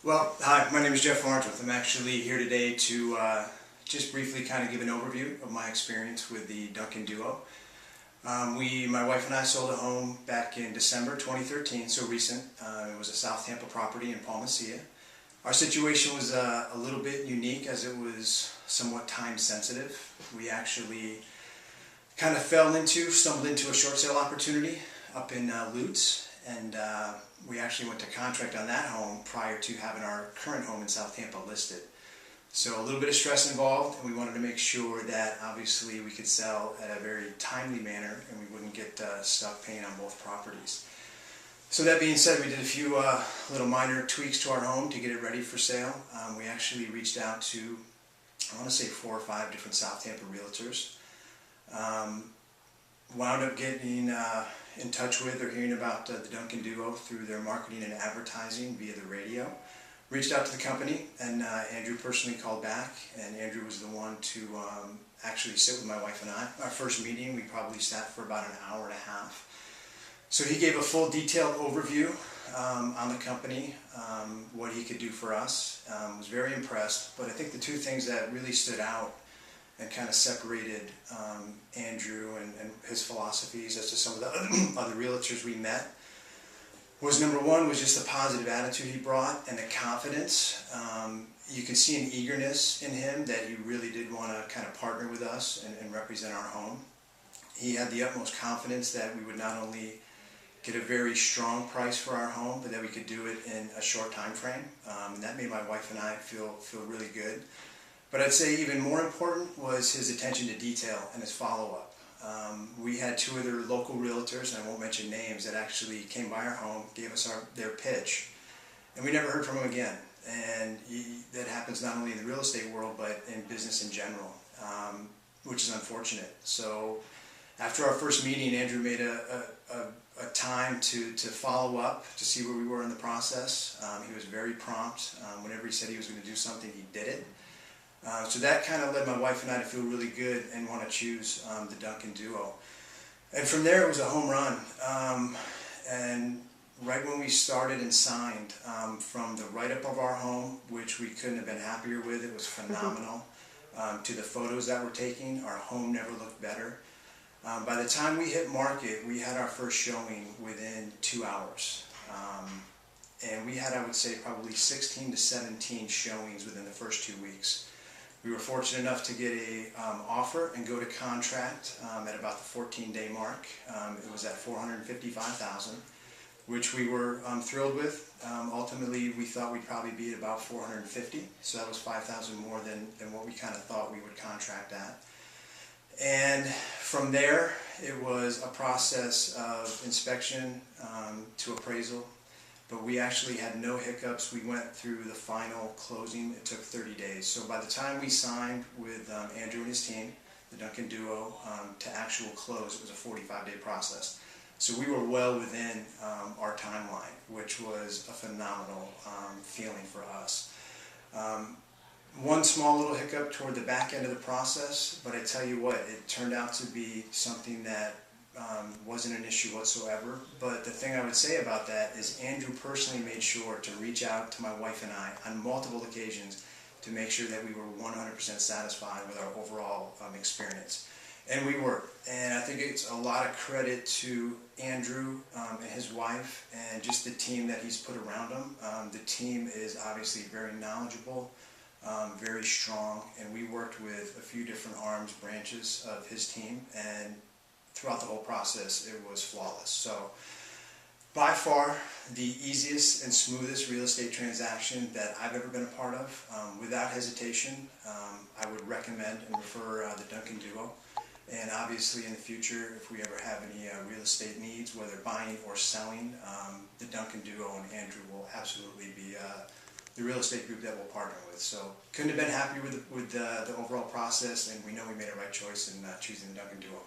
Well, hi, my name is Jeff Farnsworth. I'm actually here today to just briefly kind of give an overview of my experience with the Duncan Duo. My wife and I sold a home back in December 2013, so recent. It was a South Tampa property in Palma Ceia. Our situation was a little bit unique as it was somewhat time sensitive. We actually kind of stumbled into a short sale opportunity up in Lutz, and we actually went to contract on that home prior to having our current home in South Tampa listed. So a little bit of stress involved, and we wanted to make sure that obviously we could sell at a very timely manner and we wouldn't get stuck paying on both properties. So that being said, we did a few little minor tweaks to our home to get it ready for sale. We actually reached out to, I want to say 4 or 5 different South Tampa realtors. Wound up getting in touch with or hearing about the Duncan Duo through their marketing and advertising via the radio. Reached out to the company, and Andrew personally called back, and Andrew was the one to actually sit with my wife and I. Our first meeting, we probably sat for about an hour and a half. So he gave a full detailed overview on the company, what he could do for us. Was very impressed, but I think the two things that really stood out and kind of separated Andrew and his philosophies as to some of the other realtors we met was, number one, was just the positive attitude he brought and the confidence. You could see an eagerness in him that he really did want to kind of partner with us and represent our home. He had the utmost confidence that we would not only get a very strong price for our home, but that we could do it in a short time frame. And that made my wife and I feel really good. But I'd say even more important was his attention to detail and his follow-up. We had 2 other local realtors, and I won't mention names, that actually came by our home, gave us their pitch, and we never heard from him again. And that happens not only in the real estate world, but in business in general, which is unfortunate. So after our first meeting, Andrew made a time to follow up to see where we were in the process. He was very prompt. Whenever he said he was going to do something, he did it. So that kind of led my wife and I to feel really good and want to choose the Duncan Duo. And from there it was a home run. And right when we started and signed, from the write-up of our home, which we couldn't have been happier with, it was phenomenal, to the photos that we're taking, our home never looked better. By the time we hit market, we had our first showing within 2 hours. And we had, I would say, probably 16 to 17 showings within the first 2 weeks. We were fortunate enough to get a offer and go to contract at about the 14-day mark. It was at $455,000, which we were thrilled with. Ultimately, we thought we'd probably be at about $450,000, so that was $5,000 more than what we kind of thought we would contract at. And from there, it was a process of inspection to appraisal. But we actually had no hiccups. We went through the final closing. It took 30 days. So by the time we signed with Andrew and his team, the Duncan Duo, to actual close, it was a 45-day process. So we were well within our timeline, which was a phenomenal feeling for us. One small little hiccup toward the back end of the process, but I tell you what, it turned out to be something that wasn't an issue whatsoever. But the thing I would say about that is Andrew personally made sure to reach out to my wife and I on multiple occasions to make sure that we were 100% satisfied with our overall experience. And we were. And I think it's a lot of credit to Andrew and his wife and just the team that he's put around him. The team is obviously very knowledgeable, very strong, and we worked with a few different branches of his team, and throughout the whole process, it was flawless. So, by far, the easiest and smoothest real estate transaction that I've ever been a part of. Without hesitation, I would recommend and refer the Duncan Duo. And obviously, in the future, if we ever have any real estate needs, whether buying or selling, the Duncan Duo and Andrew will absolutely be the real estate group that we'll partner with. So, couldn't have been happier with the overall process, and we know we made a right choice in choosing the Duncan Duo.